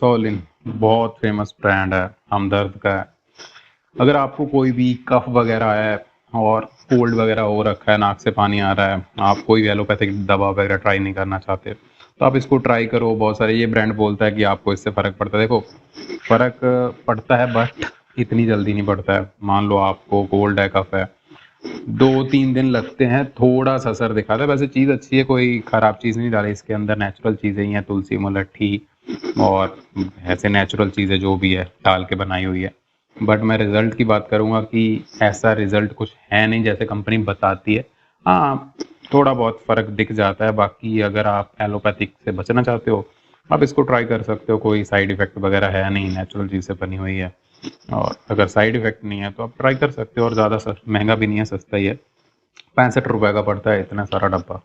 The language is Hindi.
सोलिन बहुत फेमस ब्रांड है, हमदर्द का है। अगर आपको कोई भी कफ वगैरह है और कोल्ड वगैरह हो रखा है, नाक से पानी आ रहा है, आप कोई भी एलोपैथिक दवा वगैरह ट्राई नहीं करना चाहते, तो आप इसको ट्राई करो। बहुत सारे ये ब्रांड बोलता है कि आपको इससे फ़र्क पड़ता है। देखो, फ़र्क पड़ता है बट इतनी जल्दी नहीं पड़ता है। मान लो आपको कोल्ड है, कफ है, 2-3 दिन लगते हैं, थोड़ा सा असर दिखाता है। वैसे चीज़ अच्छी है, कोई ख़राब चीज़ नहीं डाली इसके अंदर, नेचुरल चीज़ें ही हैं, तुलसी, मुलट्ठी और ऐसे नेचुरल चीज़ें जो भी है डाल के बनाई हुई है। बट मैं रिज़ल्ट की बात करूँगा कि ऐसा रिज़ल्ट कुछ है नहीं जैसे कंपनी बताती है। हाँ, थोड़ा बहुत फ़र्क दिख जाता है। बाकी अगर आप एलोपैथिक से बचना चाहते हो, आप इसको ट्राई कर सकते हो। कोई साइड इफ़ेक्ट वगैरह है नहीं, नेचुरल चीज़ से बनी हुई है। और अगर साइड इफ़ेक्ट नहीं है तो आप ट्राई कर सकते हो, और ज़्यादा महंगा भी नहीं है, सस्ता ही है। ₹65 का पड़ता है इतना सारा डब्बा।